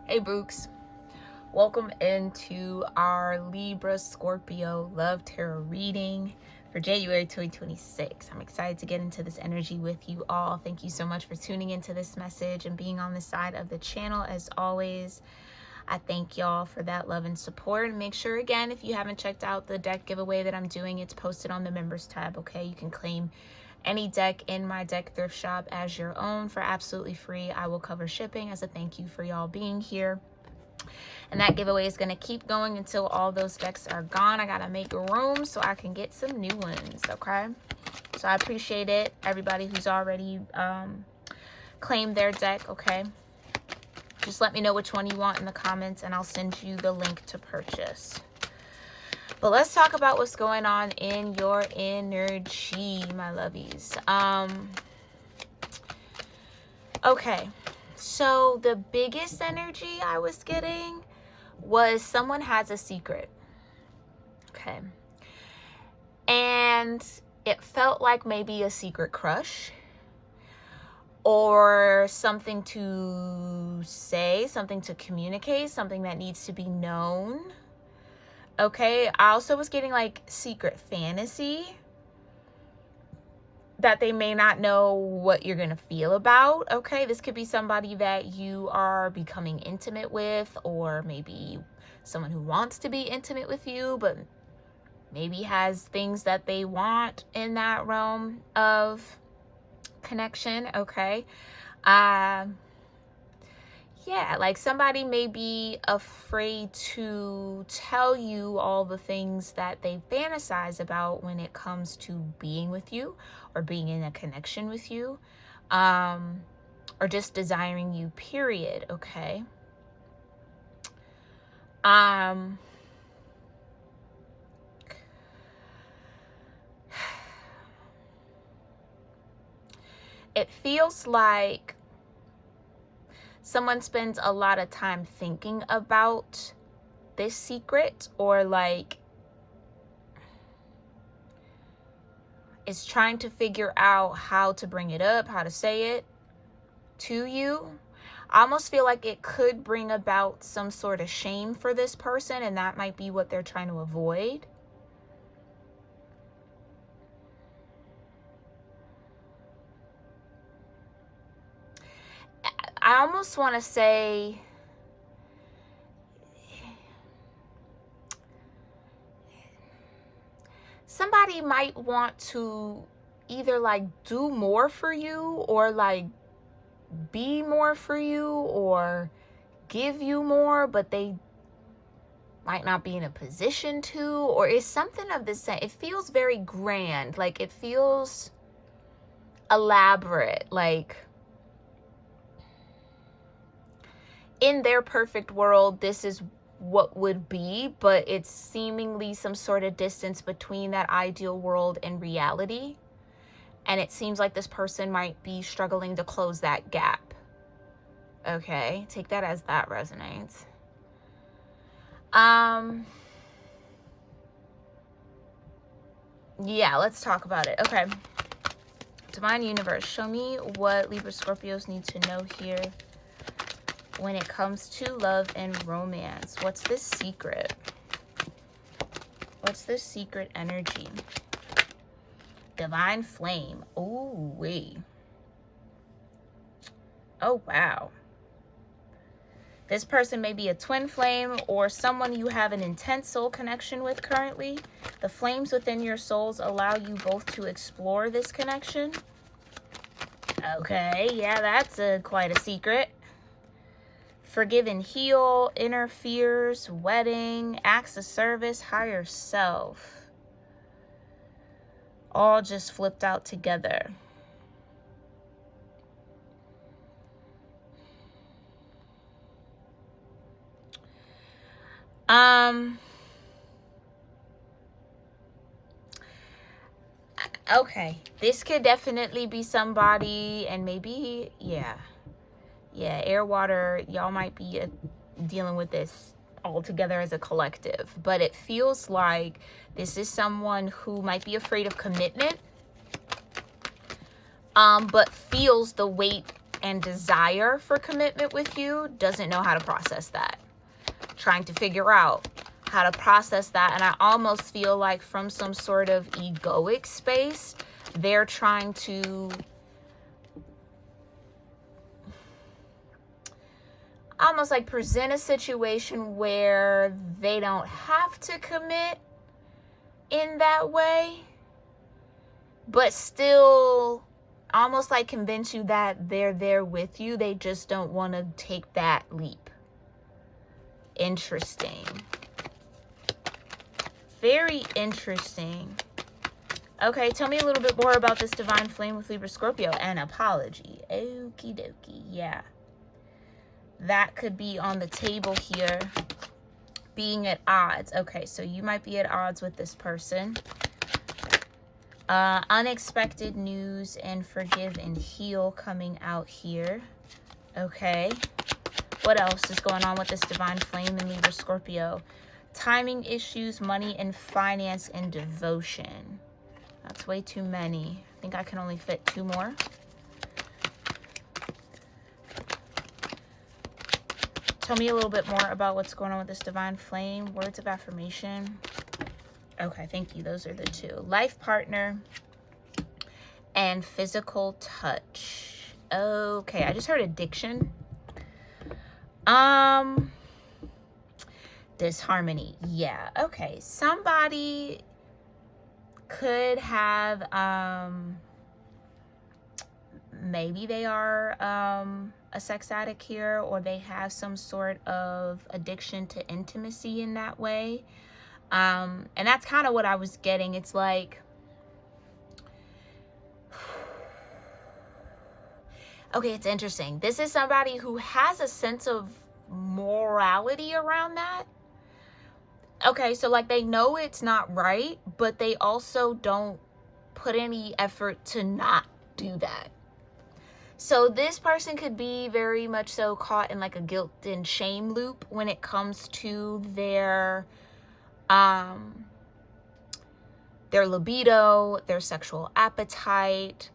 Hey Brooks, welcome into our Libra-Scorpio Love Tarot reading for January 2026. I'm excited to get into this energy with you all. Thank you so much for tuning into this message and being on the side of the channel as always. I thank y'all for that love and support. And make sure, again, if you haven't checked out the deck giveaway that I'm doing, it's posted on the members tab, okay? You can claim any deck in my deck thrift shop as your own for absolutely free. I will cover shipping as a thank you for y'all being here. And that giveaway is going to keep going until all those decks are gone. I got to make room so I can get some new ones, okay? So I appreciate it, everybody who's already claimed their deck, okay? Just let me know which one you want in the comments and I'll send you the link to purchase. But let's talk about what's going on in your energy, my lovies. Okay, so the biggest energy I was getting was someone has a secret. Okay. And it felt like maybe a secret crush or something to say, something to communicate, something that needs to be known. Okay, I also was getting like secret fantasy that they may not know what you're gonna feel about. Okay, this could be somebody that you are becoming intimate with, or maybe someone who wants to be intimate with you, but maybe has things that they want in that realm of connection. Okay, yeah, like somebody may be afraid to tell you all the things that they fantasize about when it comes to being with you or being in a connection with you, or just desiring you, period, okay? It feels like someone spends a lot of time thinking about this secret, or like is trying to figure out how to bring it up, how to say it to you. I almost feel like it could bring about some sort of shame for this person, and that might be what they're trying to avoid. I almost want to say somebody might want to either like do more for you, or like be more for you, or give you more, but they might not be in a position to, or it's something of the same. It feels very grand, like it feels elaborate, like in their perfect world, this is what would be, but it's seemingly some sort of distance between that ideal world and reality. And it seems like this person might be struggling to close that gap. Okay, take that as that resonates. Yeah, let's talk about it. Okay. Divine Universe, show me what Libra Scorpios need to know here when it comes to love and romance. What's this secret? What's this secret energy? Divine Flame. Oh, wait. Oh, wow. This person may be a twin flame or someone you have an intense soul connection with currently. The flames within your souls allow you both to explore this connection. Okay, yeah, that's quite a secret. Forgive and heal, inner fears, wedding, acts of service, higher self. All just flipped out together. Okay, this could definitely be somebody, and maybe, yeah, air, water, y'all might be dealing with this all together as a collective, but it feels like this is someone who might be afraid of commitment, but feels the weight and desire for commitment with you doesn't know how to process that. Trying to figure out how to process that. And I almost feel like from some sort of egoic space, they're trying to almost like present a situation where they don't have to commit in that way, but still almost like convince you that they're there with you. They just don't want to take that leap. Interesting. Very interesting. Okay, tell me a little bit more about this divine flame with Libra-Scorpio. An apology. Okie dokie. Yeah. That could be on the table here. Being at odds. Okay, so you might be at odds with this person. Unexpected news and forgive and heal coming out here. Okay. What else is going on with this divine flame in Libra Scorpio? Timing issues, money and finance and devotion. That's way too many. I think I can only fit 2 more. Tell me a little bit more about what's going on with this divine flame. Words of affirmation. Okay, thank you. Those are the 2. Life partner and physical touch. Okay, I just heard addiction. Disharmony. Yeah, okay. Somebody could have, maybe they are a sex addict here, or they have some sort of addiction to intimacy in that way. And that's kind of what I was getting. It's like, okay, it's interesting. This is somebody who has a sense of morality around that. Okay, so like they know it's not right, but they also don't put any effort to not do that. So this person could be very much so caught in like a guilt and shame loop when it comes to their libido, their sexual appetite.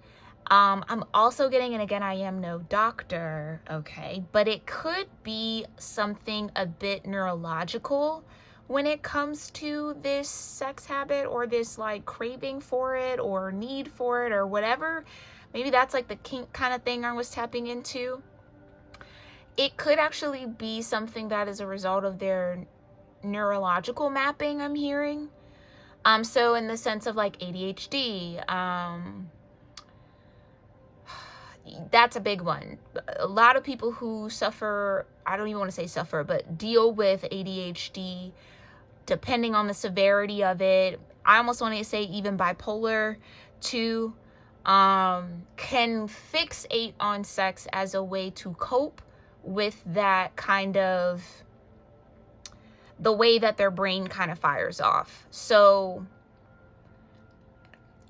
I'm also getting, and again, I am no doctor, okay, but it could be something a bit neurological when it comes to this sex habit, or this like craving for it or need for it or whatever. Maybe that's like the kink kind of thing I was tapping into. It could actually be something that is a result of their neurological mapping, I'm hearing. So in the sense of like ADHD, that's a big one. A lot of people who suffer, I don't even want to say suffer, but deal with ADHD, depending on the severity of it, I almost want to say even bipolar too, can fixate on sex as a way to cope with that kind of, the way that their brain kind of fires off. So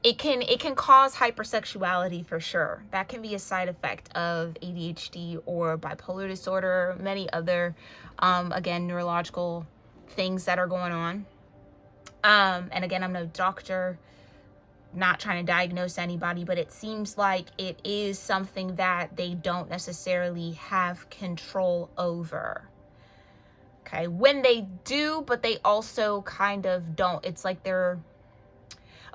it can cause hypersexuality for sure. That can be a side effect of ADHD or bipolar disorder, many other, again, neurological things that are going on. And again, I'm no doctor, not trying to diagnose anybody, but it seems like it is something that they don't necessarily have control over. Okay, when they do, but they also kind of don't. It's like they're,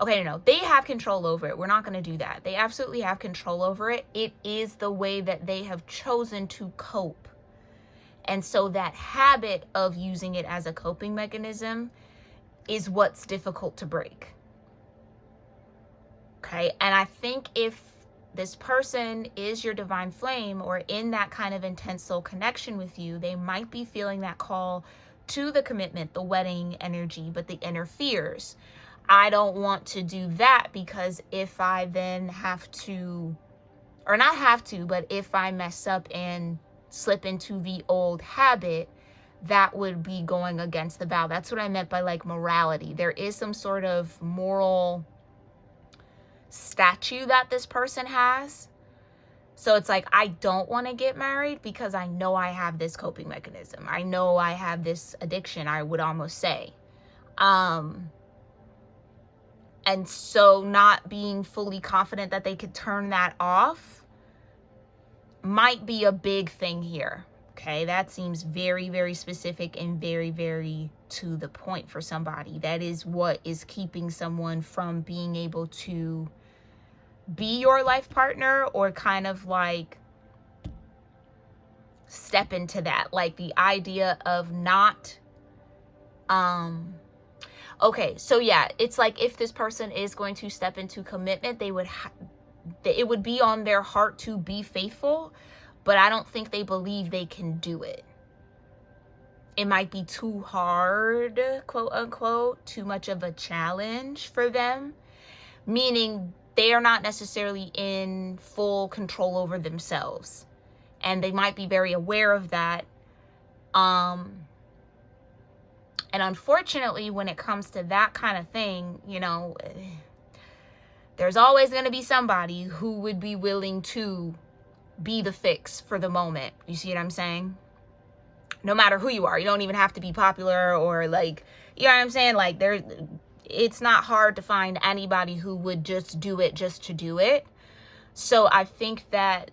okay, no, they have control over it. We're not going to do that. They absolutely have control over it. It is the way that they have chosen to cope. And so that habit of using it as a coping mechanism is what's difficult to break. Okay, and I think if this person is your divine flame, or in that kind of intense soul connection with you, they might be feeling that call to the commitment, the wedding energy, but the inner fears. I don't want to do that, because if I then have to, or not have to, but if I mess up and slip into the old habit, that would be going against the vow. That's what I meant by like morality. There is some sort of moral statue that this person has. So it's like, I don't want to get married because I know I have this coping mechanism. I know I have this addiction, I would almost say. And so not being fully confident that they could turn that off might be a big thing here. Okay, that seems very, very specific and very, very to the point for somebody. That is what is keeping someone from being able to be your life partner, or kind of like step into that. Like the idea of not, okay, so yeah, it's like if this person is going to step into commitment, they would it would be on their heart to be faithful, but I don't think they believe they can do it. It might be too hard, quote unquote, too much of a challenge for them, meaning they are not necessarily in full control over themselves. And they might be very aware of that. And unfortunately, when it comes to that kind of thing, you know, there's always going to be somebody who would be willing to be the fix for the moment. You see what I'm saying? No matter who you are, you don't even have to be popular or like, you know what I'm saying? Like it's not hard to find anybody who would just do it just to do it. So I think that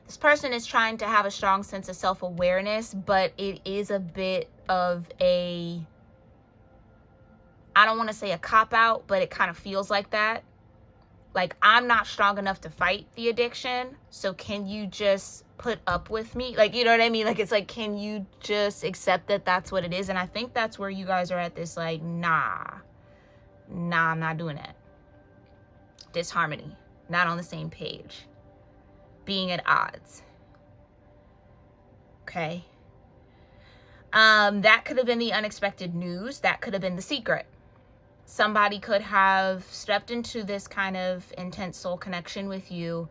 this person is trying to have a strong sense of self-awareness, but it is a bit of a, I don't want to say a cop-out, but it kind of feels like that. Like, I'm not strong enough to fight the addiction, so can you just put up with me? Like, you know what I mean? Like, it's like, can you just accept that that's what it is? And I think that's where you guys are at this, like, nah, I'm not doing that. Disharmony, not on the same page, being at odds. Okay. That could have been the unexpected news. That could have been the secret. Somebody could have stepped into this kind of intense soul connection with you,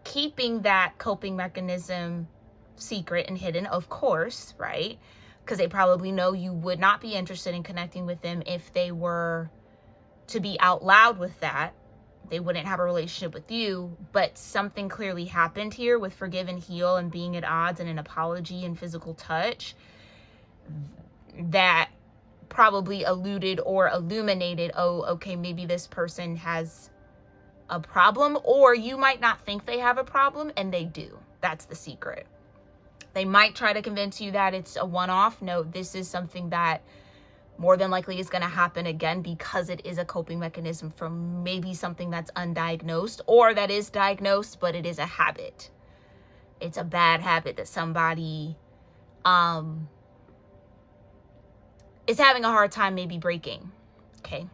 keeping that coping mechanism secret and hidden, of course, right? Because they probably know you would not be interested in connecting with them if they were to be out loud with that. They wouldn't have a relationship with you, but something clearly happened here with forgive and heal and being at odds and an apology and physical touch that probably alluded or illuminated, oh, okay, maybe this person has a problem, or you might not think they have a problem and they do. That's the secret. They might try to convince you that it's a one-off. No, this is something that more than likely is going to happen again, because it is a coping mechanism from maybe something that's undiagnosed, or that is diagnosed, but it is a habit. It's a bad habit that somebody is having a hard time maybe breaking. Okay.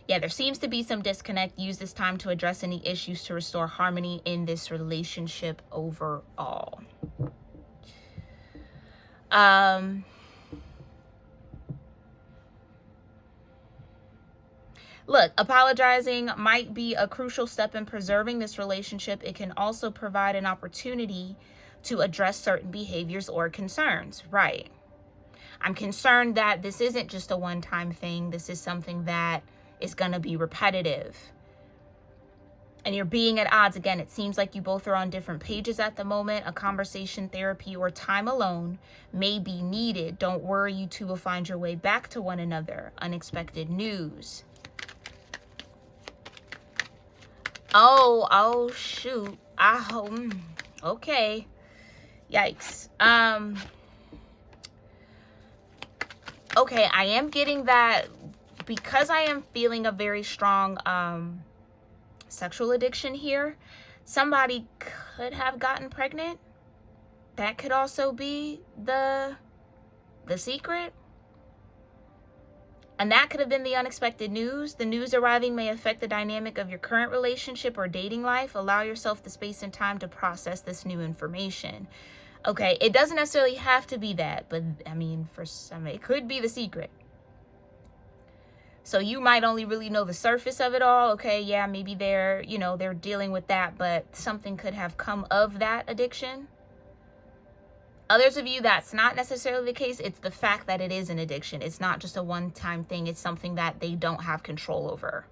Yeah, there seems to be some disconnect. Use this time to address any issues to restore harmony in this relationship overall. Look, apologizing might be a crucial step in preserving this relationship. It can also provide an opportunity to address certain behaviors or concerns. Right. I'm concerned that this isn't just a one-time thing. This is something that is going to be repetitive. And you're being at odds. Again, it seems like you both are on different pages at the moment. A conversation, therapy, or time alone may be needed. Don't worry, you two will find your way back to one another. Unexpected news. Oh, shoot. Okay. Yikes. Okay, I am getting that because I am feeling a very strong sexual addiction here. Somebody could have gotten pregnant. That could also be the secret. And that could have been the unexpected news. The news arriving may affect the dynamic of your current relationship or dating life. Allow yourself the space and time to process this new information. Okay, it doesn't necessarily have to be that, but I mean, for some, it could be the secret. So you might only really know the surface of it all. Okay, yeah, maybe they're dealing with that, but something could have come of that addiction. Others of you, that's not necessarily the case. It's the fact that it is an addiction. It's not just a one-time thing. It's something that they don't have control over.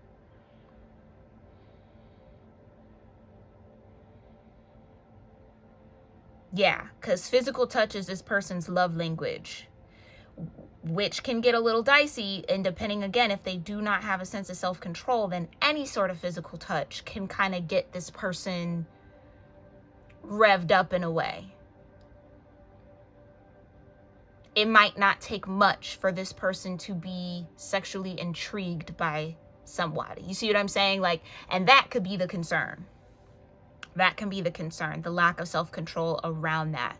Yeah, because physical touch is this person's love language. which can get a little dicey. And depending, again, if they do not have a sense of self-control, then any sort of physical touch can kind of get this person revved up in a way. It might not take much for this person to be sexually intrigued by somebody. You see what I'm saying? Like, and that could be the concern. That can be the concern, the lack of self-control around that.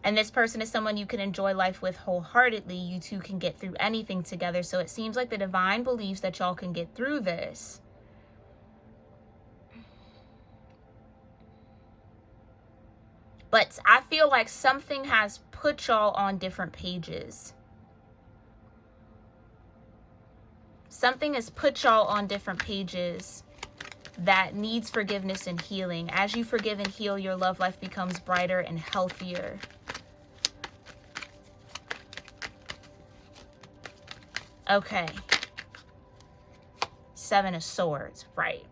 And this person is someone you can enjoy life with wholeheartedly. You two can get through anything together. So it seems like the divine believes that y'all can get through this. But I feel like something has put y'all on different pages. Something has put y'all on different pages that needs forgiveness and healing. As you forgive and heal, your love life becomes brighter and healthier. Okay. 7 of Swords, right.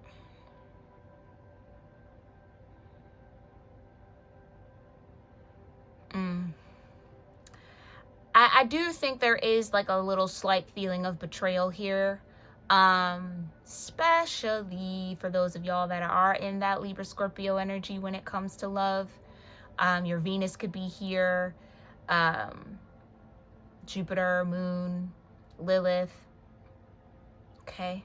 I do think there is like a little slight feeling of betrayal here. Especially for those of y'all that are in that Libra-Scorpio energy when it comes to love. Your Venus could be here. Jupiter, Moon, Lilith. Okay.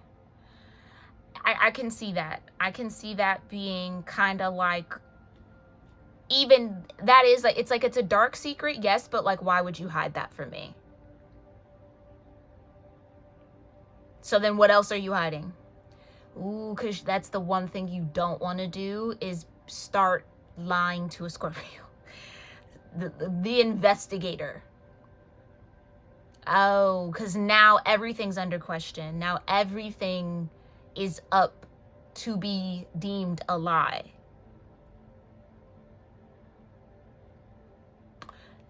I can see that. I can see that being kind of like, even that is like, it's a dark secret, yes, but like, why would you hide that from me? So then what else are you hiding? Ooh, because that's the one thing you don't want to do, is start lying to a Scorpio. The investigator. Oh, because now everything's under question. Now everything is up to be deemed a lie.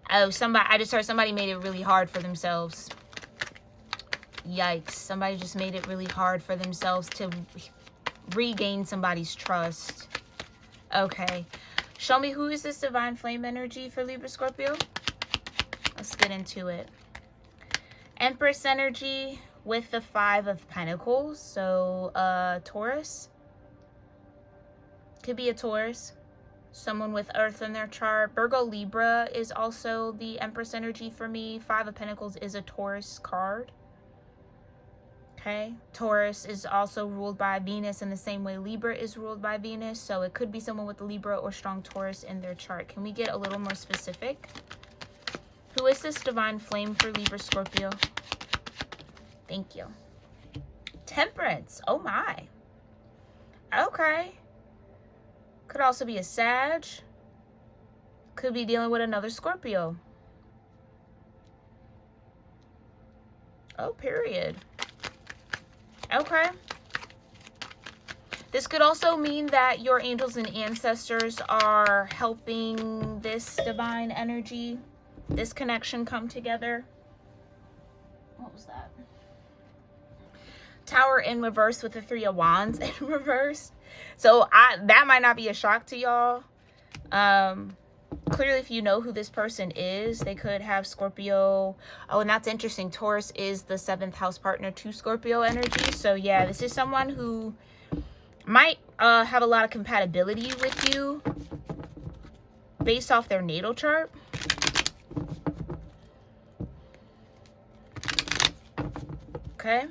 Oh, I just heard somebody made it really hard for themselves. Yikes. Somebody just made it really hard for themselves to regain somebody's trust. Okay. Show me, who is this divine flame energy for Libra Scorpio? Let's get into it. Empress energy with the 5 of Pentacles. So, Taurus. Could be a Taurus. Someone with Earth in their chart. Virgo Libra is also the Empress energy for me. 5 of Pentacles is a Taurus card. Okay. Taurus is also ruled by Venus in the same way Libra is ruled by Venus. So it could be someone with Libra or strong Taurus in their chart. Can we get a little more specific? Who is this divine flame for Libra Scorpio? Thank you. Temperance. Oh my. Okay. Could also be a Sag. Could be dealing with another Scorpio. Oh, period. Okay. This could also mean that your angels and ancestors are helping this divine energy, this connection come together. What was that? Tower in reverse with the 3 of Wands in reverse. So that might not be a shock to y'all. Clearly, if you know who this person is, they could have Scorpio. Oh, and that's interesting. Taurus is the 7th house partner to Scorpio energy. So yeah, this is someone who might have a lot of compatibility with you based off their natal chart. Okay.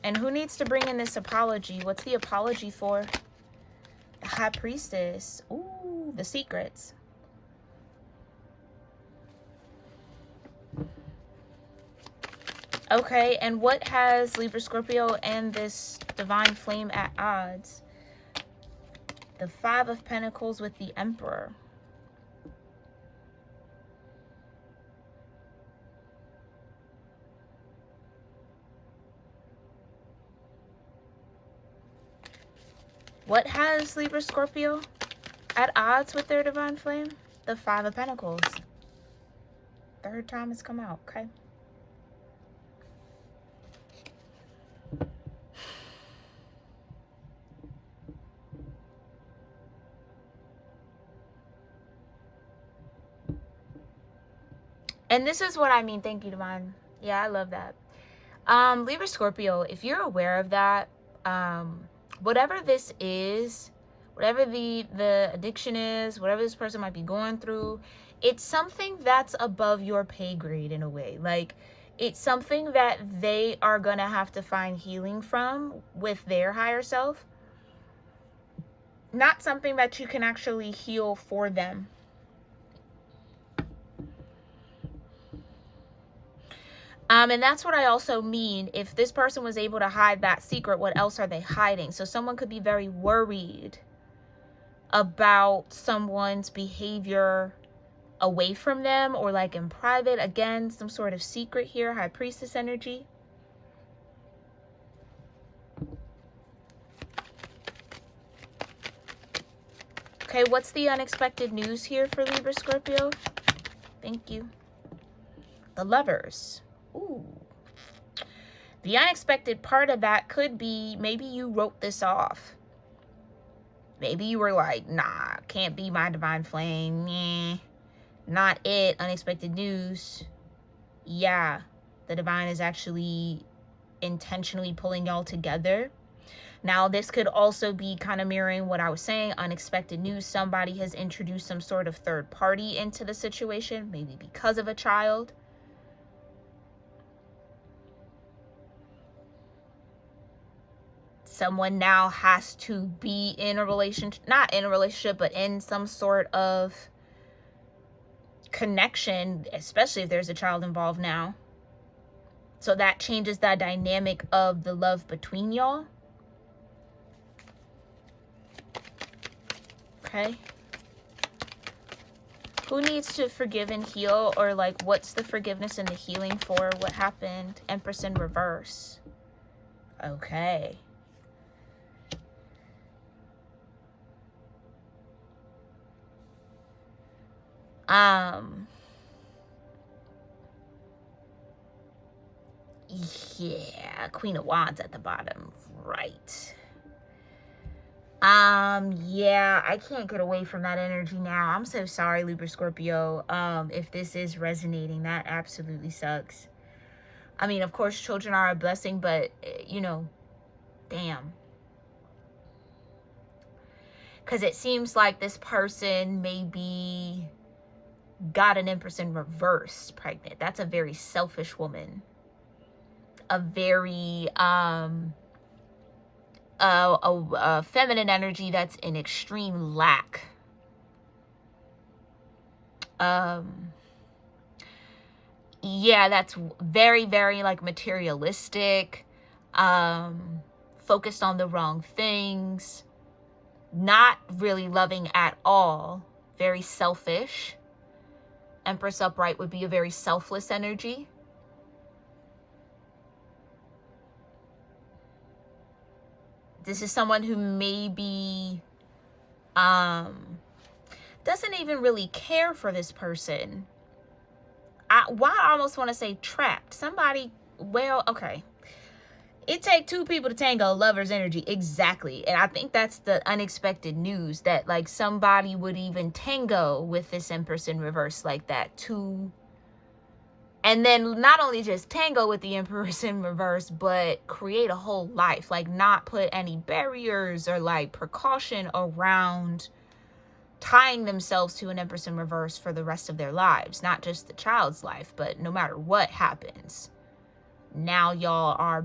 And who needs to bring in this apology? What's the apology for? The High Priestess. Ooh, the secrets. Okay, and what has Libra Scorpio and this divine flame at odds? The 5 of Pentacles with the Emperor. What has Libra Scorpio at odds with their divine flame? The 5 of Pentacles. Third time it's come out, okay? And this is what I mean. Thank you, Divine. Yeah, I love that. Libra Scorpio, if you're aware of that, whatever this is, whatever the addiction is, whatever this person might be going through, it's something that's above your pay grade in a way. Like, it's something that they are going to have to find healing from with their higher self. Not something that you can actually heal for them. And that's what I also mean. If this person was able to hide that secret, what else are they hiding? So someone could be very worried about someone's behavior away from them, or like in private. Again, some sort of secret here. High Priestess energy. Okay, what's the unexpected news here for Libra Scorpio? Thank you. The Lovers. Ooh. The unexpected part of that could be maybe you wrote this off. Maybe you were like, nah, can't be my divine flame. Nah, not it. Unexpected news. Yeah, the divine is actually intentionally pulling y'all together. Now, this could also be kind of mirroring what I was saying. Unexpected news. Somebody has introduced some sort of third party into the situation, maybe because of a child. Someone now has to be in a relationship, not in a relationship, but in some sort of connection, especially if there's a child involved now. So that changes the dynamic of the love between y'all. Okay. Who needs to forgive and heal? Or like, what's the forgiveness and the healing for? What happened? Empress in reverse. Okay. Yeah, Queen of Wands at the bottom, right. Yeah, I can't get away from that energy now. I'm so sorry, Libra Scorpio. If this is resonating, that absolutely sucks. I mean, of course, children are a blessing, but, you know, damn. Because it seems like this person maybe got an Empress in reverse pregnant. That's a very selfish woman. A very, a feminine energy that's in extreme lack. Yeah, that's very, very like materialistic, focused on the wrong things, not really loving at all, very selfish. Empress upright would be a very selfless energy. This is someone who maybe doesn't even really care for this person. I almost want to say trapped. Somebody, well, okay. It takes two people to tango, lover's energy. Exactly. And I think that's the unexpected news, that like somebody would even tango with this Empress in reverse like that too. And then not only just tango with the Empress in reverse, but create a whole life. Like not put any barriers or like precaution around tying themselves to an Empress in reverse for the rest of their lives. Not just the child's life, but no matter what happens. Now y'all are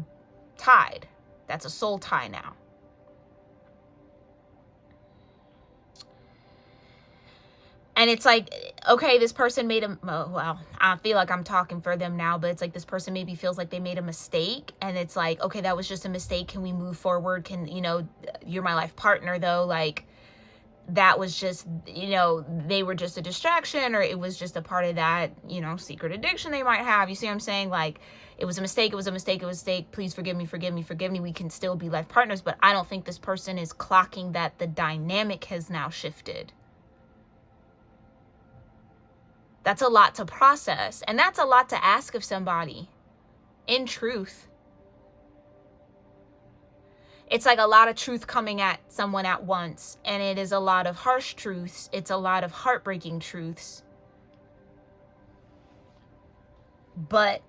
tied. That's a soul tie now. And it's like, okay, this person made a, well, I feel like I'm talking for them now, but it's like this person maybe feels like they made a mistake. And it's like, okay, that was just a mistake. Can we move forward? Can, you know, you're my life partner though. Like that was just, you know, they were just a distraction, or it was just a part of that, you know, secret addiction they might have. You see what I'm saying? Like it was a mistake. It was a mistake. It was a mistake. Please forgive me, forgive me, forgive me. We can still be life partners. But I don't think this person is clocking that the dynamic has now shifted. That's a lot to process. And that's a lot to ask of somebody. In truth. It's like a lot of truth coming at someone at once. And it is a lot of harsh truths. It's a lot of heartbreaking truths. but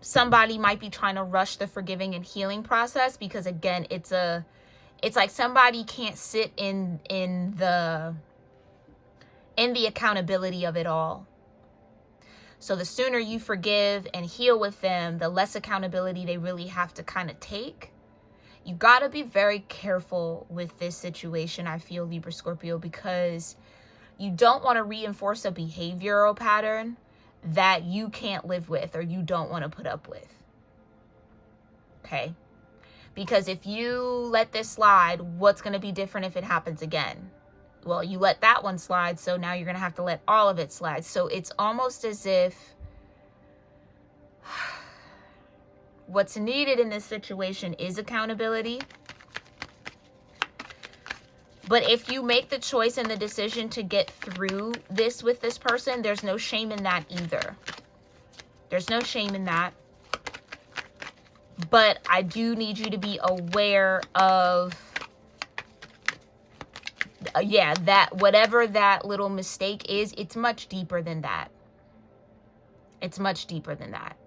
somebody might be trying to rush the forgiving and healing process, because again, it's like somebody can't sit in the accountability of it all. So the sooner you forgive and heal with them, the less accountability they really have to kind of take. You got to be very careful with this situation, I feel, Libra Scorpio, because you don't want to reinforce a behavioral pattern that you can't live with or you don't want to put up with. Okay? Because if you let this slide, what's going to be different if it happens again? Well, you let that one slide, so now you're going to have to let all of it slide. So it's almost as if what's needed in this situation is accountability. But if you make the choice and the decision to get through this with this person, there's no shame in that either. There's no shame in that. But I do need you to be aware of, that whatever that little mistake is, it's much deeper than that. It's much deeper than that.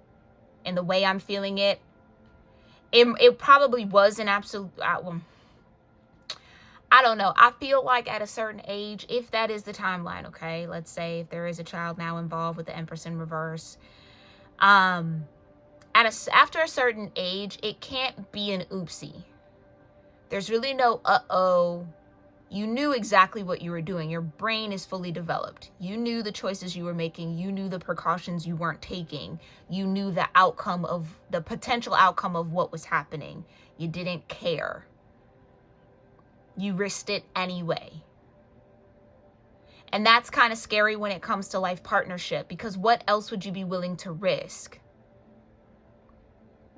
And the way I'm feeling it, it probably was an absolute, I don't know. I feel like at a certain age, if that is the timeline, okay, let's say if there is a child now involved with the Empress in reverse, after a certain age, it can't be an oopsie. There's really no uh-oh. You knew exactly what you were doing. Your brain is fully developed. You knew the choices you were making. You knew the precautions you weren't taking. You knew the potential outcome of what was happening. You didn't care. You risked it anyway. And that's kind of scary when it comes to life partnership, because what else would you be willing to risk?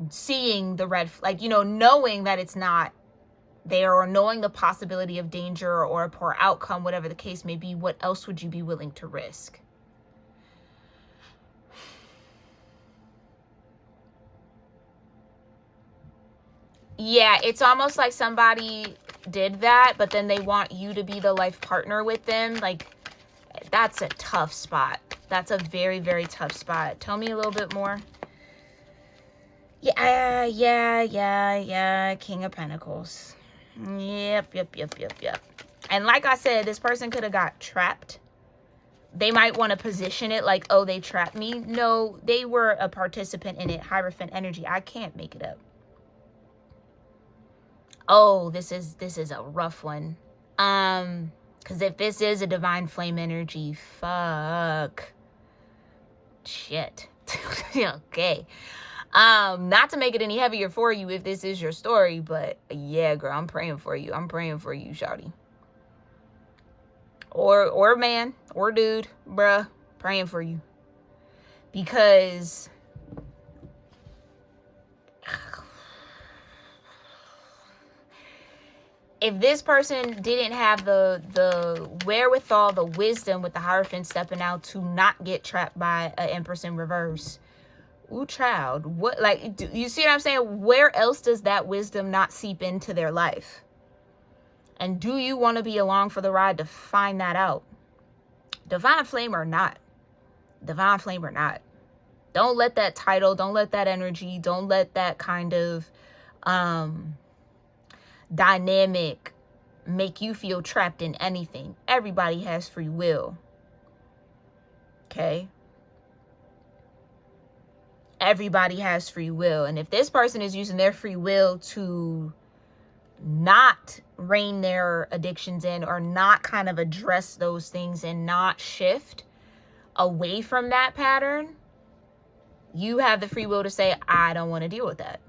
Seeing the red flag, knowing that it's not there, or knowing the possibility of danger or a poor outcome, whatever the case may be, what else would you be willing to risk? Yeah, it's almost like somebody did that, but then they want you to be the life partner with them. Like, that's a tough spot. That's a very, very tough spot. Tell me a little bit more. Yeah. King of Pentacles. Yep. And like I said, this person could have got trapped. They might want to position it like, oh, they trapped me. No, they were a participant in it. Hierophant energy. I can't make it up. Oh, this is a rough one. Because if this is a divine flame energy, fuck. Shit. Okay. Not to make it any heavier for you if this is your story, but yeah, girl, I'm praying for you. I'm praying for you, shawty. Or man, or dude, bruh, praying for you. Because if this person didn't have the wherewithal, the wisdom with the Hierophant stepping out to not get trapped by an Empress in reverse, ooh, child, what, like, you see what I'm saying? Where else does that wisdom not seep into their life? And do you want to be along for the ride to find that out? Divine flame or not. Divine flame or not. Don't let that title, don't let that energy, don't let that kind of dynamic make you feel trapped in anything. Everybody has free will. Okay? Everybody has free will. And if this person is using their free will to not rein their addictions in, or not kind of address those things and not shift away from that pattern, you have the free will to say, I don't want to deal with that.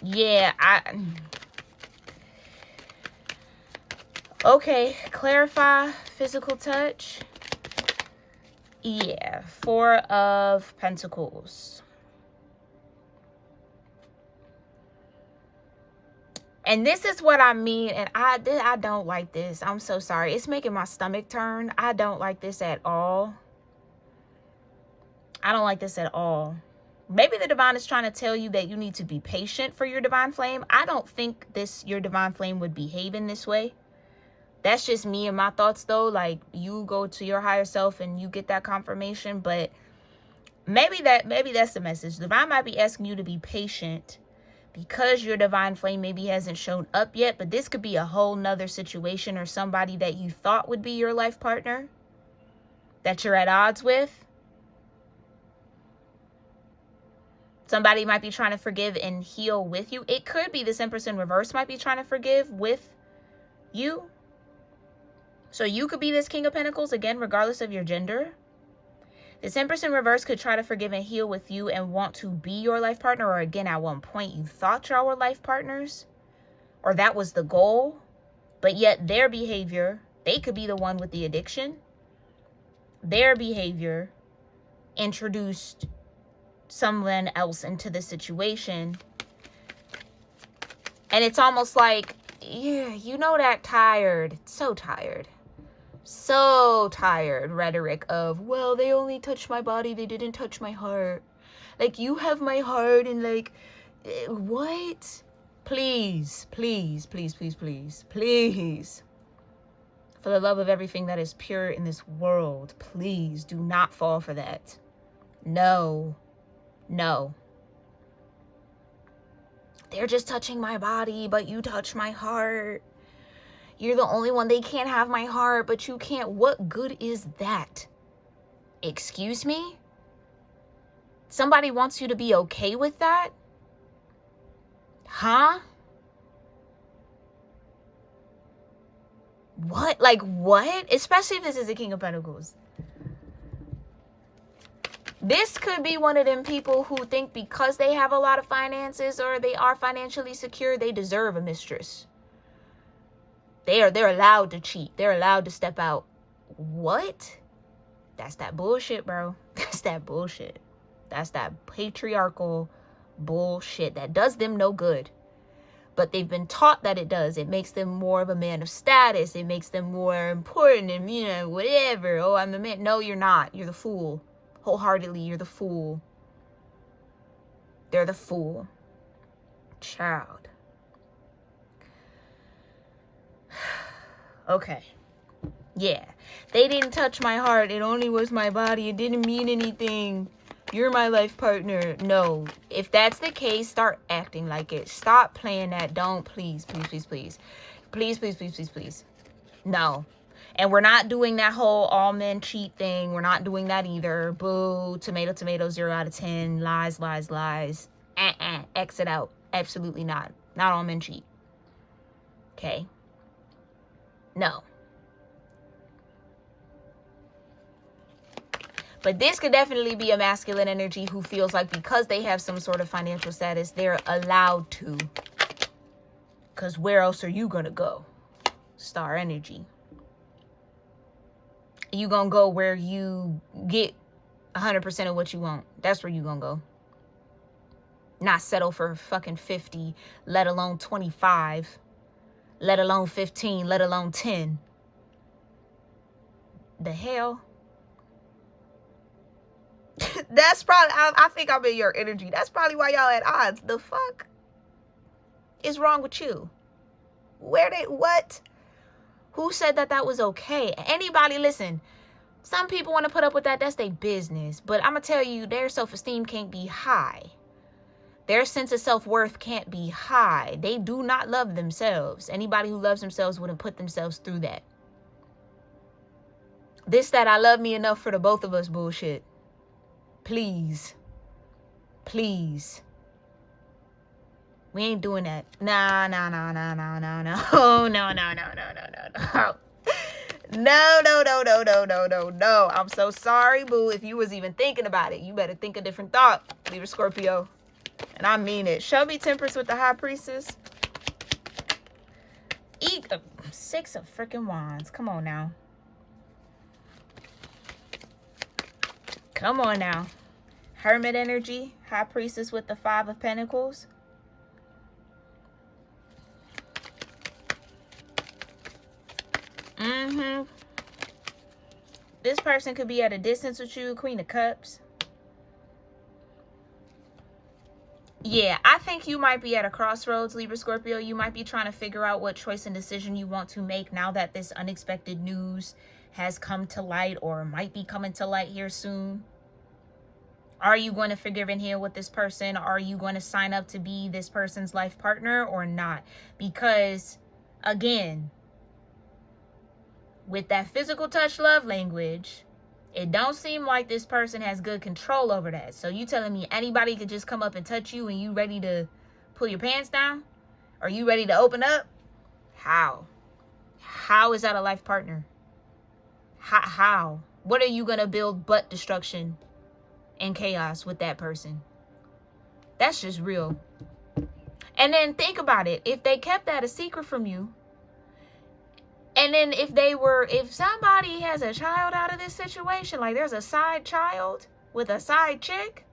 Yeah, okay, clarify physical touch. Yeah, Four of Pentacles. And this is what I mean, and I don't like this. I'm so sorry. It's making my stomach turn. I don't like this at all. I don't like this at all. Maybe the divine is trying to tell you that you need to be patient for your divine flame. I don't think your divine flame would behave in this way. That's just me and my thoughts, though. Like, you go to your higher self and you get that confirmation. But maybe that's the message. The divine might be asking you to be patient because your divine flame maybe hasn't shown up yet, but this could be a whole nother situation or somebody that you thought would be your life partner that you're at odds with. Somebody might be trying to forgive and heal with you. It could be this Empress in reverse might be trying to forgive with you. So you could be this King of Pentacles, again, regardless of your gender. This Empress in reverse could try to forgive and heal with you and want to be your life partner. Or again, at one point you thought y'all were life partners, or that was the goal. But yet their behavior, they could be the one with the addiction. Their behavior introduced someone else into the situation. And it's almost like, yeah, you know, that tired, so tired rhetoric of, well, they only touched my body, they didn't touch my heart. Like, you have my heart, and like, what? Please, please, please, please, please, please. For the love of everything that is pure in this world, please do not fall for that. No. No. They're just touching my body, but you touch my heart. You're the only one. They can't have my heart, but you can't. What good is that? Excuse me? Somebody wants you to be okay with that? Huh? What? Like, what? Especially if this is a King of Pentacles. This could be one of them people who think because they have a lot of finances or they are financially secure, they deserve a mistress. They're allowed to cheat. They're allowed to step out. What? That's that bullshit, bro. That's that bullshit. That's that patriarchal bullshit that does them no good. But they've been taught that it does. It makes them more of a man of status. It makes them more important and, you know, whatever. Oh, I'm the man. No, you're not. You're the fool. Wholeheartedly, you're the fool. They're the fool. Child. Okay. Yeah. They didn't touch my heart. It only was my body. It didn't mean anything. You're my life partner. No. If that's the case, start acting like it. Stop playing that. Don't. Please, please, please, please. Please, please, please, please, please. No. And we're not doing that whole all men cheat thing. We're not doing that either. Boo. Tomato, tomato, 0 out of 10. Lies, lies, lies. Exit out. Absolutely not. Not all men cheat. Okay. No. But this could definitely be a masculine energy who feels like because they have some sort of financial status, they're allowed to. Because where else are you going to go? Star energy. You going to go where you get 100% of what you want. That's where you going to go. Not settle for fucking 50, let alone 25. Let alone 15, let alone 10. The hell? That's probably, I think I'm in your energy. That's probably why y'all at odds. The fuck is wrong with you? What? Who said that that was okay? Anybody, listen, some people want to put up with that. That's their business. But I'm going to tell you, their self-esteem can't be high. Their sense of self-worth can't be high. They do not love themselves. Anybody who loves themselves wouldn't put themselves through that. This, that, I love me enough for the both of us bullshit. Please. Please. We ain't doing that. No. No. I'm so sorry, boo. If you was even thinking about it, you better think a different thought, Libra-Scorpio. And I mean it. Show me Temperance with the High Priestess. 6 of freaking Wands. Come on now. Come on now. Hermit energy. High Priestess with the 5 of Pentacles. This person could be at a distance with you. Queen of Cups. Yeah, I think you might be at a crossroads, Libra Scorpio. You might be trying to figure out what choice and decision you want to make now that this unexpected news has come to light or might be coming to light here soon. Are you going to forgive and heal with this person? Are you going to sign up to be this person's life partner or not? Because, again, with that physical touch love language, it don't seem like this person has good control over that. So you telling me anybody could just come up and touch you and you ready to pull your pants down? Are you ready to open up? How? How is that a life partner? How? What are you going to build but destruction and chaos with that person? That's just real. And then think about it. If they kept that a secret from you, and then if somebody has a child out of this situation, like there's a side child with a side chick,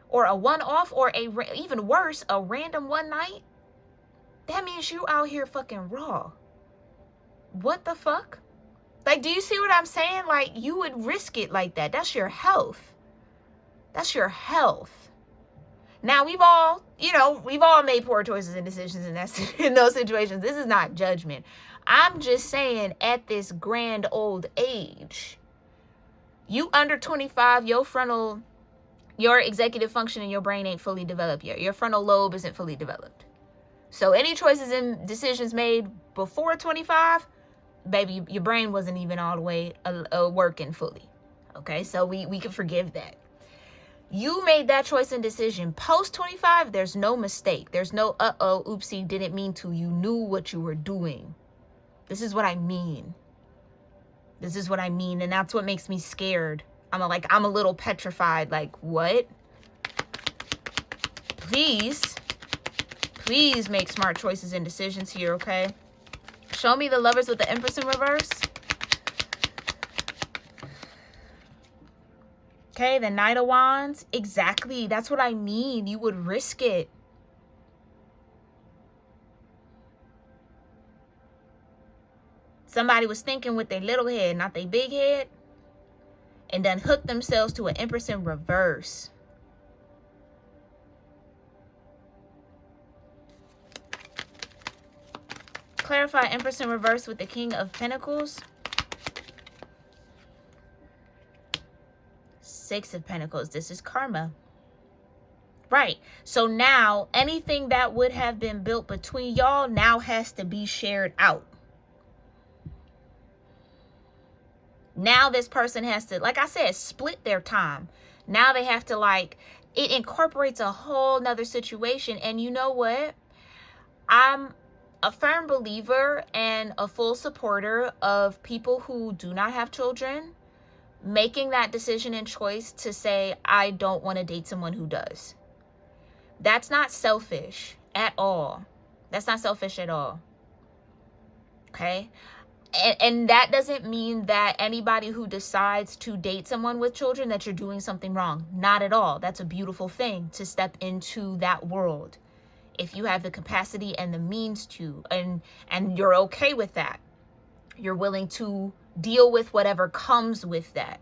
or a one-off, or even worse, a random one night, that means you out here fucking raw. What the fuck? Like, do you see what I'm saying? Like, you would risk it like that. That's your health. That's your health. Now, we've all made poor choices and decisions in those situations. This is not judgment. I'm just saying, at this grand old age, you under 25, your executive function in your brain ain't fully developed yet. Your frontal lobe isn't fully developed. So any choices and decisions made before 25, baby, your brain wasn't even all the way working fully. Okay, so we can forgive that. You made that choice and decision post 25, there's no mistake. There's no oopsie, didn't mean to. You knew what you were doing. This is what I mean. This is what I mean. And that's what makes me scared. I'm a little petrified. Like, what? Please make smart choices and decisions here, okay? Show me the Lovers with the Empress in reverse. Okay, the Knight of Wands. Exactly. That's what I mean. You would risk it. Somebody was thinking with their little head, not their big head, and then hooked themselves to an Empress in reverse. Clarify Empress in reverse with the King of Pentacles. Six of Pentacles. This is karma. Right. So now anything that would have been built between y'all now has to be shared out. Now this person has to, like I said, split their time. Now they have to, like, it incorporates a whole nother situation. And you know what? I'm a firm believer and a full supporter of people who do not have children making that decision and choice to say, I don't want to date someone who does. That's not selfish at all. That's not selfish at all. Okay? And that doesn't mean that anybody who decides to date someone with children, that you're doing something wrong. Not at all. That's a beautiful thing to step into that world. If you have the capacity and the means to, and you're okay with that. You're willing to deal with whatever comes with that.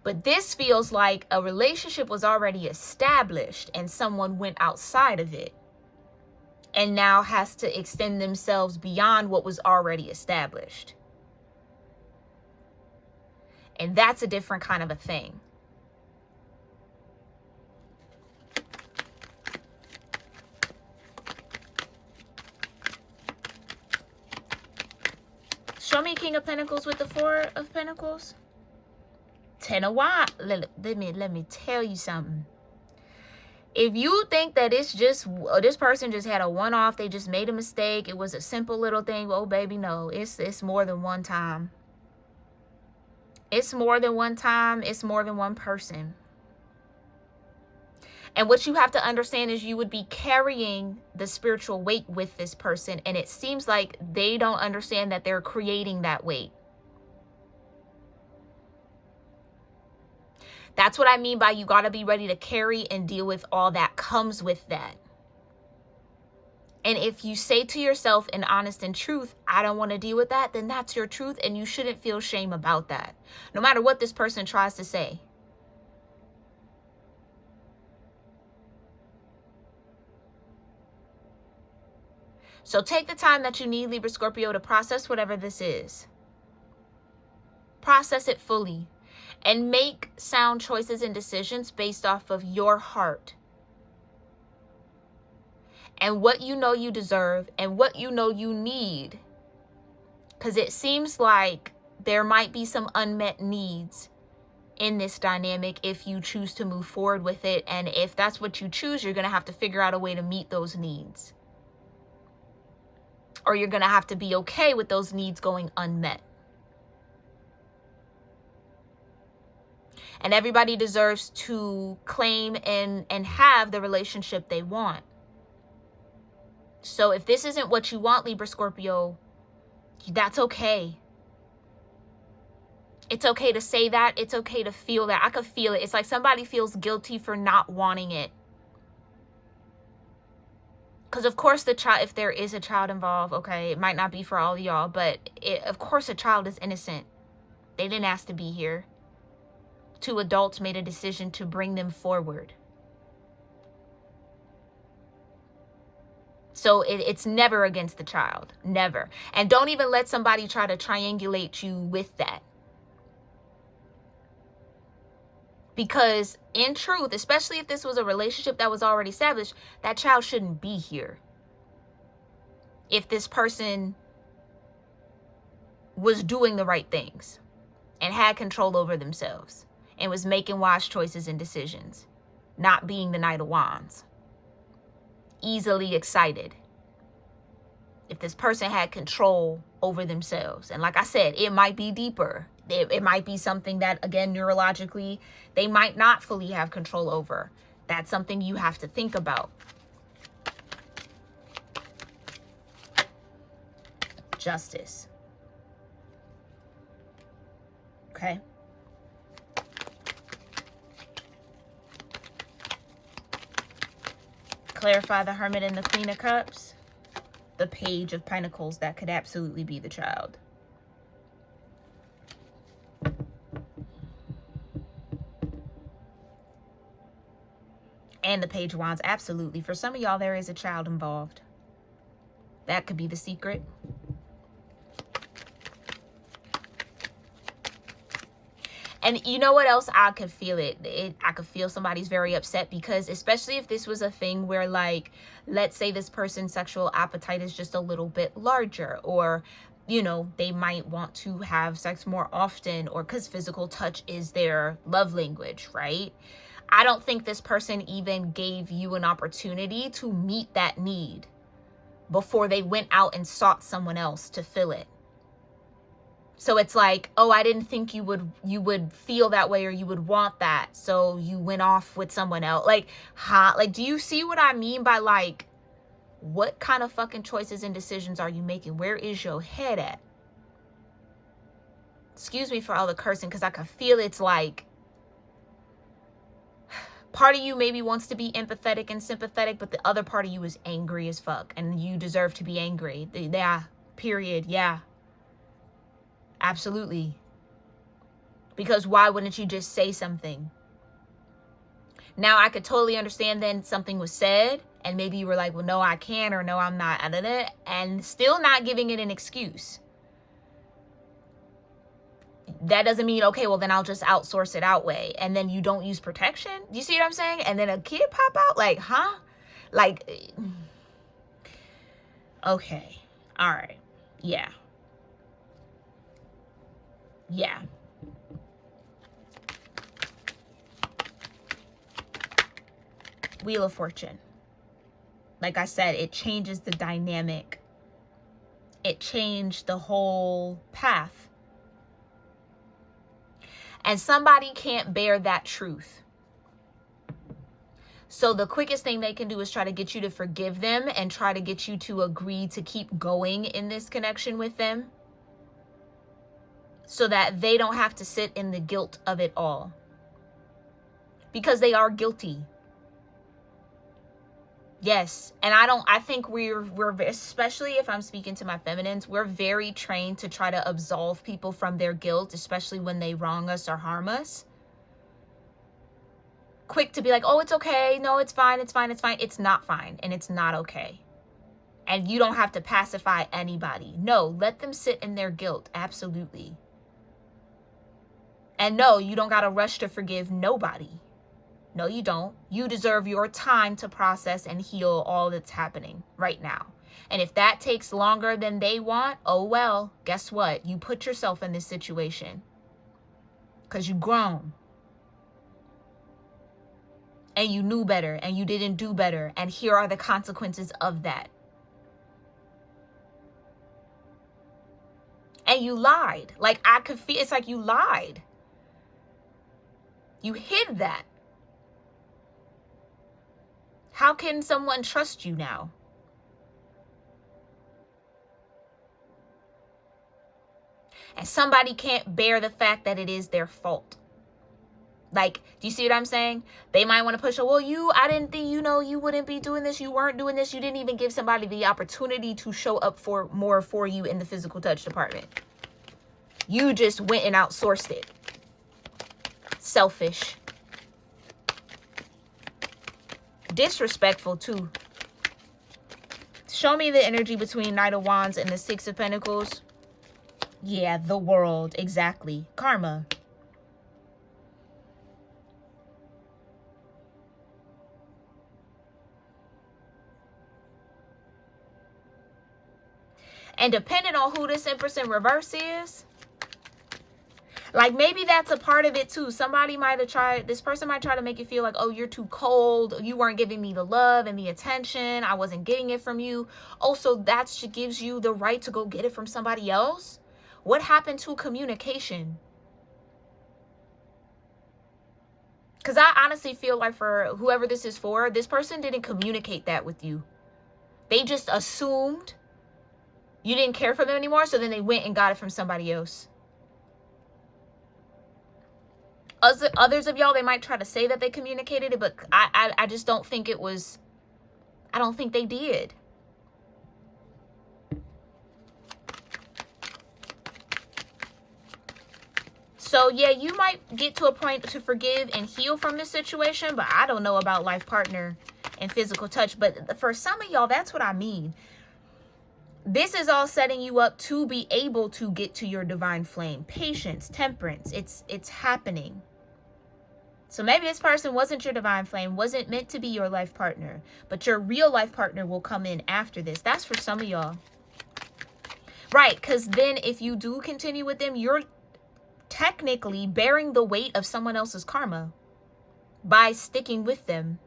But this feels like a relationship was already established and someone went outside of it and now has to extend themselves beyond what was already established. And that's a different kind of a thing. Show me King of Pentacles with the Four of Pentacles. Ten of Wands. Let me tell you something. If you think that it's just, this person just had a one-off, they just made a mistake, it was a simple little thing, oh baby, no, it's more than one time. It's more than one time. It's more than one person. And what you have to understand is you would be carrying the spiritual weight with this person, and it seems like they don't understand that they're creating that weight. That's what I mean by you got to be ready to carry and deal with all that comes with that. And if you say to yourself in honest and truth, I don't want to deal with that, then that's your truth, and you shouldn't feel shame about that, no matter what this person tries to say. So take the time that you need, Libra Scorpio, to process whatever this is. Process it fully and make sound choices and decisions based off of your heart and what you know you deserve and what you know you need. Because it seems like there might be some unmet needs in this dynamic if you choose to move forward with it. And if that's what you choose, you're going to have to figure out a way to meet those needs. Or you're going to have to be okay with those needs going unmet. And everybody deserves to claim and have the relationship they want. So if this isn't what you want, Libra Scorpio, that's okay. It's okay to say that. It's okay to feel that. I could feel it. It's like somebody feels guilty for not wanting it. Because of course the child, if there is a child involved, okay, it might not be for all of y'all, but of course a child is innocent. They didn't ask to be here. Two adults made a decision to bring them forward. So it's never against the child. Never. And don't even let somebody try to triangulate you with that. Because in truth, especially if this was a relationship that was already established, that child shouldn't be here. If this person was doing the right things and had control over themselves and was making wise choices and decisions, not being the Knight of Wands, easily excited. If this person had control over themselves, and like I said, it might be deeper. It might be something that, again, neurologically, they might not fully have control over. That's something you have to think about. Justice. Okay. Clarify the Hermit and the Queen of Cups. The Page of Pentacles, that could absolutely be the child. And the Page of Wands, absolutely. For some of y'all, there is a child involved. That could be the secret. And you know what else? I could feel it. I could feel somebody's very upset because, especially if this was a thing where, like, let's say this person's sexual appetite is just a little bit larger, or, you know, they might want to have sex more often, or because physical touch is their love language, right? I don't think this person even gave you an opportunity to meet that need before they went out and sought someone else to fill it. So it's like, oh, I didn't think you would feel that way, or you would want that, so you went off with someone else. Like, huh? Like, do you see what I mean by, like, what kind of fucking choices and decisions are you making? Where is your head at? Excuse me for all the cursing, because I can feel it's like part of you maybe wants to be empathetic and sympathetic, but the other part of you is angry as fuck, and you deserve to be angry. Yeah, period. Yeah. Absolutely. Because why wouldn't you just say something? Now, I could totally understand then something was said and maybe you were like, well, no, I can't, or no, I'm not, and still not giving it an excuse. That doesn't mean, okay, well, then I'll just outsource it out way. And then you don't use protection. Do you see what I'm saying? And then a kid pop out, like, huh? Like, okay. All right. Yeah. Yeah. Wheel of Fortune. Like I said, it changes the dynamic. It changed the whole path. And somebody can't bear that truth. So the quickest thing they can do is try to get you to forgive them and try to get you to agree to keep going in this connection with them, so that they don't have to sit in the guilt of it all. Because they are guilty. Yes. And I think we're especially if I'm speaking to my feminines, we're very trained to try to absolve people from their guilt, especially when they wrong us or harm us. Quick to be like, oh, it's okay. No, it's fine. It's fine. It's fine. It's not fine. And it's not okay. And you don't have to pacify anybody. No, let them sit in their guilt. Absolutely. And no, you don't got to rush to forgive nobody. No, you don't. You deserve your time to process and heal all that's happening right now. And if that takes longer than they want, oh well, guess what? You put yourself in this situation because you grown. And you knew better and you didn't do better. And here are the consequences of that. And you lied. Like, I could feel, it's like you lied. You hid that. How can someone trust you now? And somebody can't bear the fact that it is their fault. Like, do you see what I'm saying? They might want to push, well, I didn't think, you wouldn't be doing this. You weren't doing this. You didn't even give somebody the opportunity to show up for more for you in the physical touch department. You just went and outsourced it. Selfish. Disrespectful too. Show me the energy between Knight of Wands and the Six of Pentacles. Yeah, the world. Exactly. Karma. And depending on who this Empress in reverse is, like, maybe that's a part of it too. Somebody might have tried, this person might try to make you feel like, oh, you're too cold. You weren't giving me the love and the attention. I wasn't getting it from you. Also, that gives you the right to go get it from somebody else. What happened to communication? Because I honestly feel like for whoever this is for, this person didn't communicate that with you. They just assumed you didn't care for them anymore. So then they went and got it from somebody else. Others of y'all, they might try to say that they communicated it, but I just don't think it was, I don't think they did. So yeah, you might get to a point to forgive and heal from this situation, but I don't know about life partner and physical touch. But for some of y'all, that's what I mean. This is all setting you up to be able to get to your divine flame. Patience, temperance, it's happening. So maybe this person wasn't your divine flame, wasn't meant to be your life partner, but your real life partner will come in after this. That's for some of y'all. Right, because then if you do continue with them, you're technically bearing the weight of someone else's karma by sticking with them.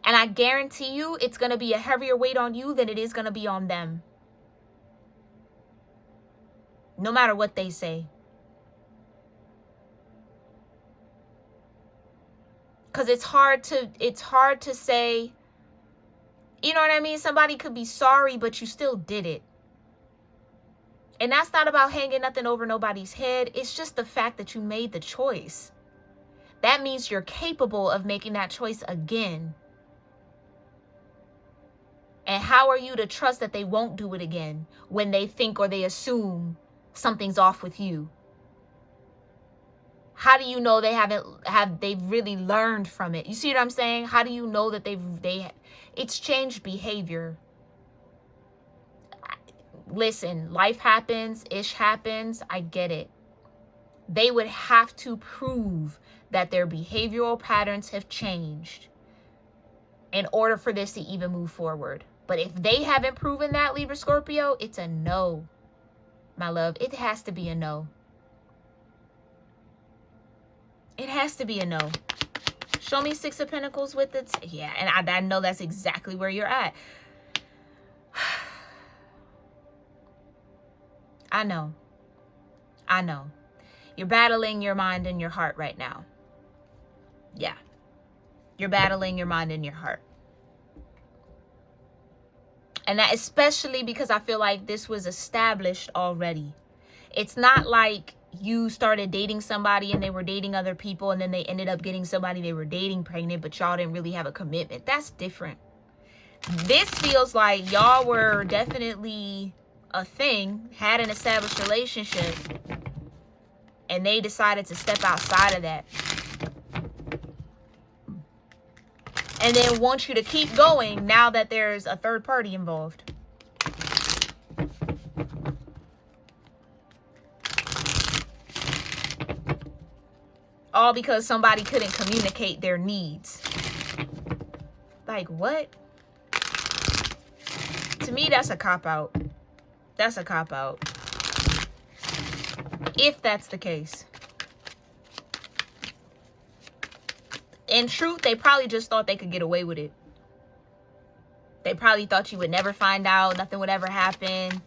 And I guarantee you it's going to be a heavier weight on you than it is going to be on them. No matter what they say. Because it's hard to say, you know what I mean? Somebody could be sorry, but you still did it. And that's not about hanging nothing over nobody's head. It's just the fact that you made the choice. That means you're capable of making that choice again. And how are you to trust that they won't do it again when they think or they assume something's off with you? How do you know they've really learned from it? You see what I'm saying? How do you know that it's changed behavior? Listen, life happens, ish happens. I get it. They would have to prove that their behavioral patterns have changed in order for this to even move forward. But if they haven't proven that, Libra-Scorpio, it's a no, my love. It has to be a no. It has to be a no. Show me Six of Pentacles with it. Yeah, and I know that's exactly where you're at. I know. I know. You're battling your mind and your heart right now. Yeah. You're battling your mind and your heart. And that especially because I feel like this was established already. It's not like you started dating somebody and they were dating other people and then they ended up getting somebody they were dating pregnant, but y'all didn't really have a commitment. That's different. This feels like y'all were definitely a thing, had an established relationship, and they decided to step outside of that. And then want you to keep going now that there's a third party involved. All because somebody couldn't communicate their needs. Like, what? To me, that's a cop-out. That's a cop-out. If that's the case. In truth, they probably just thought they could get away with it. They probably thought you would never find out. Nothing would ever happen.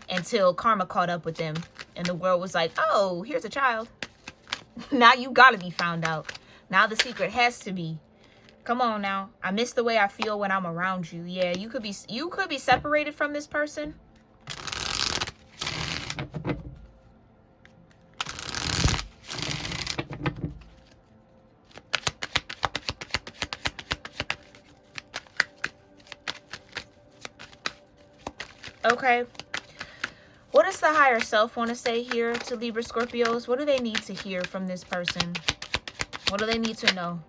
Until karma caught up with them. And the world was like, oh, here's a child. Now you gotta be found out. Now the secret has to be. Come on now. I miss the way I feel when I'm around you. Yeah, you could be separated from this person. Okay. What does the higher self want to say here to Libra Scorpios? What do they need to hear from this person? What do they need to know?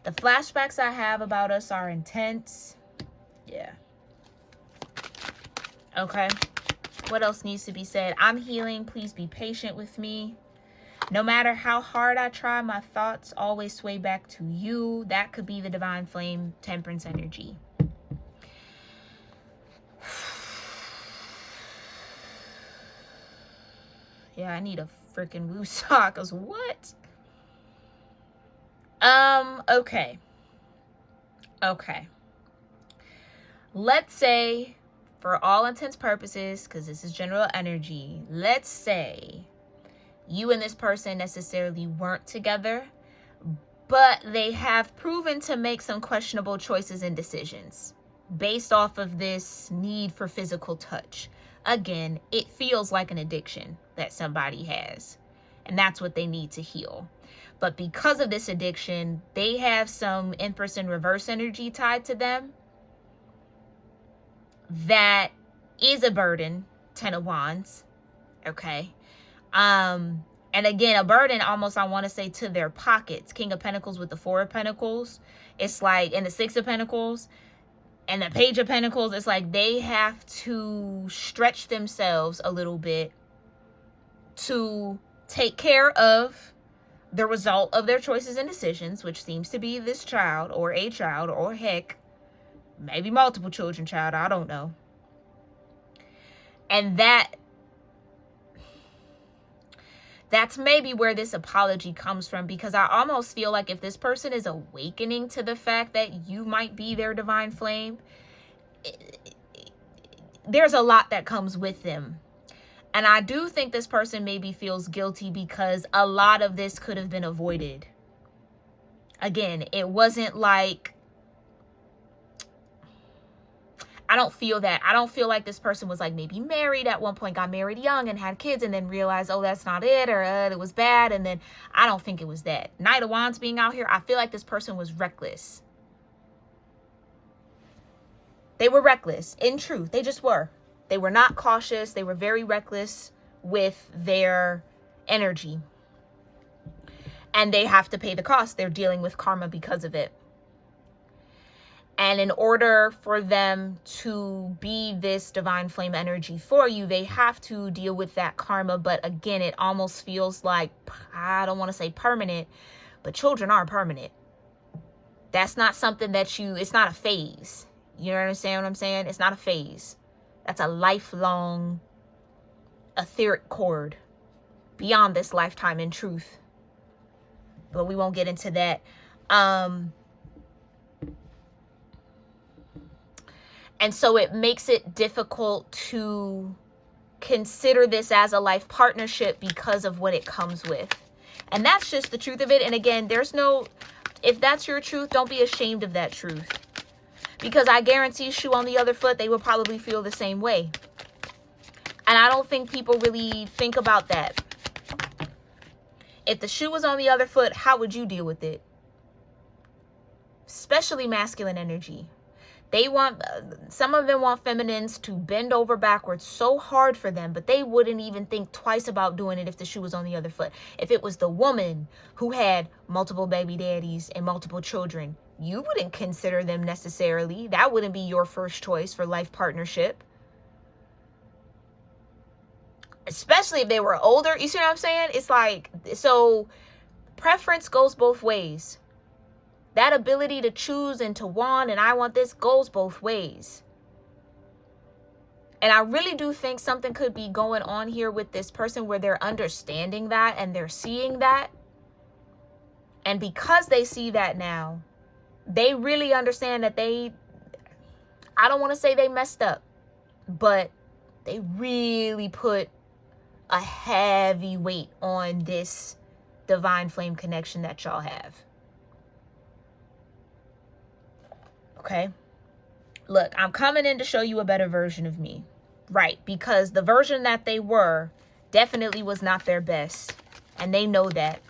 The flashbacks I have about us are intense. Yeah. Okay. What else needs to be said? I'm healing. Please be patient with me. No matter how hard I try, my thoughts always sway back to you. That could be the divine flame, temperance energy. Yeah, I need a freaking woosah, cause what? Okay. Okay. Let's say, for all intents purposes, because this is general energy, let's say you and this person necessarily weren't together, but they have proven to make some questionable choices and decisions based off of this need for physical touch. Again, it feels like an addiction that somebody has, and that's what they need to heal. But because of this addiction, they have some Empress in reverse energy tied to them that is a burden. 10 of Wands. Okay. And again, a burden almost, I want to say, to their pockets. King of Pentacles with the 4 of Pentacles. It's like, and the 6 of Pentacles and the Page of Pentacles. It's like they have to stretch themselves a little bit to take care of the result of their choices and decisions, which seems to be this child or a child, or heck, maybe multiple children, child, I don't know. And that's maybe where this apology comes from, because I almost feel like if this person is awakening to the fact that you might be their divine flame, there's a lot that comes with them. And I do think this person maybe feels guilty because a lot of this could have been avoided. Again, it wasn't like, I don't feel that. I don't feel like this person was like maybe married at one point, got married young and had kids and then realized, oh, that's not it, or it was bad. And then I don't think it was that. Knight of Wands being out here, I feel like this person was reckless. They were reckless. In truth, they just were. They were not cautious. They were very reckless with their energy. And they have to pay the cost. They're dealing with karma because of it. And in order for them to be this divine flame energy for you, they have to deal with that karma. But again, it almost feels like, I don't want to say permanent, but children are permanent. That's not something that it's not a phase. You understand what I'm saying? It's not a phase. That's a lifelong etheric cord beyond this lifetime in truth. But we won't get into that. And so it makes it difficult to consider this as a life partnership because of what it comes with. And that's just the truth of it. And again, if that's your truth, don't be ashamed of that truth. Because I guarantee shoe on the other foot, they will probably feel the same way. And I don't think people really think about that. If the shoe was on the other foot, how would you deal with it? Especially masculine energy. Some of them want feminines to bend over backwards so hard for them, but they wouldn't even think twice about doing it if the shoe was on the other foot. If it was the woman who had multiple baby daddies and multiple children, you wouldn't consider them necessarily. That wouldn't be your first choice for life partnership. Especially if they were older. You see what I'm saying? It's like, so Preference goes both ways. That ability to choose and to want and I want this goes both ways. And I really do think something could be going on here with this person where they're understanding that and they're seeing that. And because they see that now, they really understand that I don't want to say they messed up, but they really put a heavy weight on this divine flame connection that y'all have. Okay? Look, I'm coming in to show you a better version of me. Right, because the version that they were definitely was not their best. And they know that.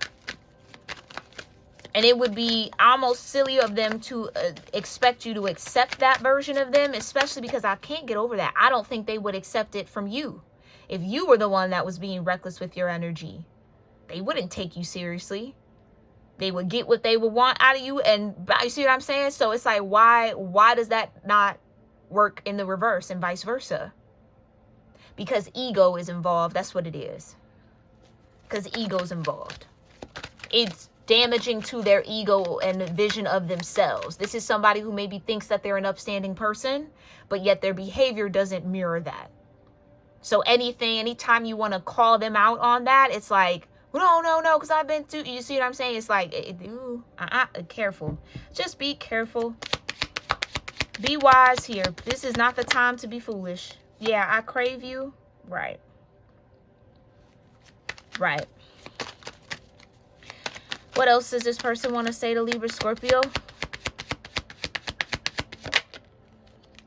And it would be almost silly of them to expect you to accept that version of them, especially because I can't get over that. I don't think they would accept it from you. If you were the one that was being reckless with your energy, they wouldn't take you seriously. They would get what they would want out of you. And you see what I'm saying? So it's like, why does that not work in the reverse and vice versa? Because ego is involved. That's what it is. Because ego's involved. It's damaging to their ego and vision of themselves. This is somebody who maybe thinks that they're an upstanding person, but yet their behavior doesn't mirror that. So anytime you want to call them out on that, it's like, no, because I've been through, you see what I'm saying? It's like, careful. Just be careful. Be wise here. This is not the time to be foolish. Yeah, I crave you. Right. Right. What else does this person want to say to Libra Scorpio?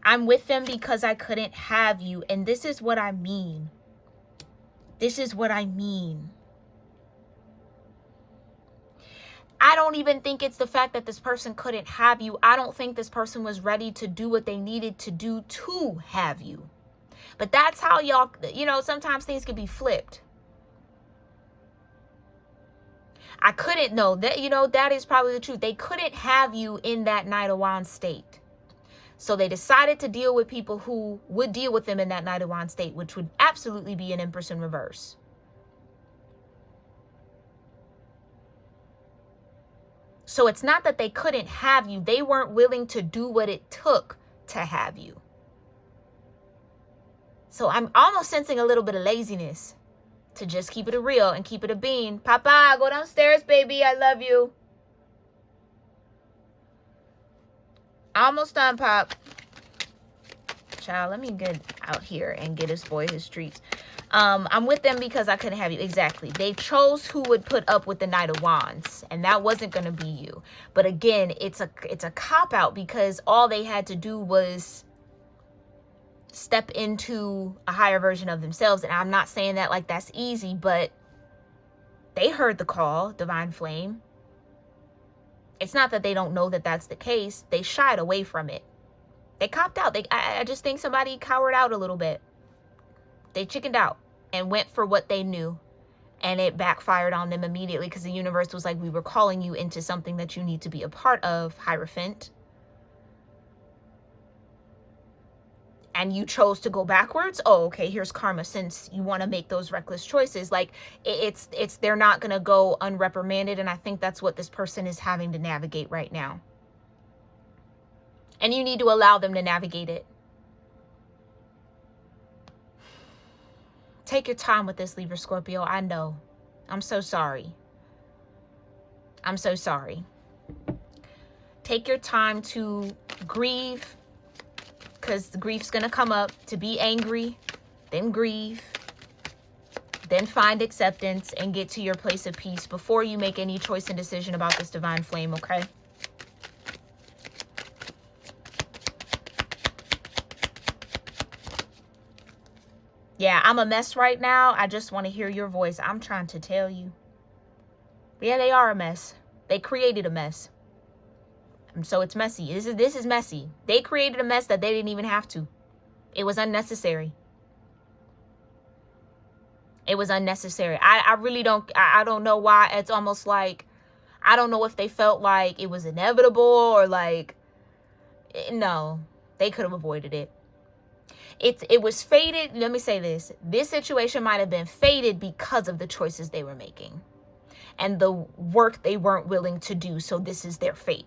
I'm with them because I couldn't have you. And this is what I mean. This is what I mean. I don't even think it's the fact that this person couldn't have you. I don't think this person was ready to do what they needed to do to have you. But that's how y'all, sometimes things can be flipped. I couldn't know that, that is probably the truth. They couldn't have you in that Knight of Wands state. So they decided to deal with people who would deal with them in that Knight of Wands state, which would absolutely be an Empress in reverse. So it's not that they couldn't have you. They weren't willing to do what it took to have you. So I'm almost sensing a little bit of laziness to just keep it a real and keep it a bean. Papa, go downstairs, baby. I love you. Almost done, Pop. Child, let me get out here and get this boy his treats. I'm with them because I couldn't have you. Exactly. They chose who would put up with the Knight of Wands, and that wasn't going to be you. But again, it's a cop-out because all they had to do was step into a higher version of themselves. And I'm not saying that like that's easy, but they heard the call, Divine Flame. It's not that they don't know that that's the case. They shied away from it. They copped out. I just think somebody cowered out a little bit. They chickened out and went for what they knew. And it backfired on them immediately because the universe was like, we were calling you into something that you need to be a part of, Hierophant. And you chose to go backwards. Oh, okay, here's karma. Since you want to make those reckless choices, like they're not going to go unreprimanded. And I think that's what this person is having to navigate right now. And you need to allow them to navigate it. Take your time with this, Libra Scorpio. I know. I'm so sorry. I'm so sorry. Take your time to grieve, because the grief's going to come up. To be angry, then grieve, then find acceptance and get to your place of peace before you make any choice and decision about this Divine Flame, okay? Yeah, I'm a mess right now. I just want to hear your voice. I'm trying to tell you. Yeah, they are a mess. They created a mess. And so it's messy. This is messy. They created a mess that they didn't even have to. It was unnecessary. It was unnecessary. I really don't, I don't know why. It's almost like, I don't know if they felt like it was inevitable or like, no, they could have avoided it. It was fated. Let me say this. This situation might have been fated because of the choices they were making. and the work they weren't willing to do. So this is their fate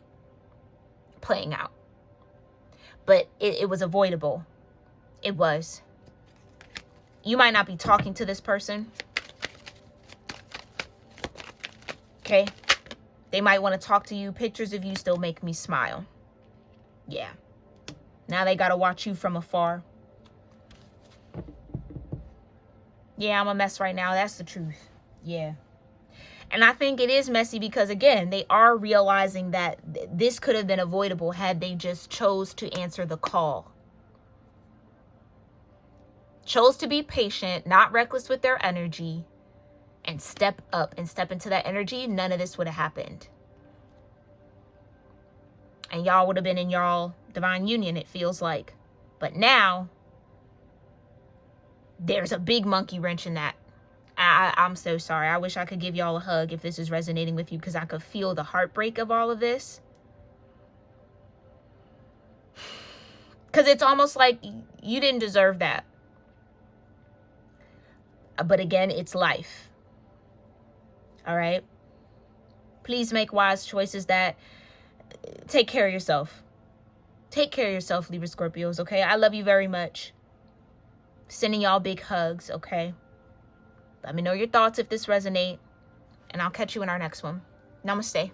playing out. But it was avoidable. It was. You might not be talking to this person. Okay? They might want to talk to you. Pictures of you still make me smile. Yeah. Now they got to watch you from afar. Yeah, I'm a mess right now. That's the truth. Yeah. And I think it is messy because, again, they are realizing that this could have been avoidable had they just chose to answer the call. Chose to be patient, not reckless with their energy, and step up and step into that energy. None of this would have happened. And y'all would have been in y'all divine union, it feels like. But now, there's a big monkey wrench in that. I'm so sorry. I wish I could give y'all a hug if this is resonating with you, because I could feel the heartbreak of all of this. Because it's almost like you didn't deserve that. But again, it's life. All right? Please make wise choices that take care of yourself. Take care of yourself, Libra Scorpios, okay? I love you very much. Sending y'all big hugs, okay? Let me know your thoughts if this resonates, and I'll catch you in our next one. Namaste.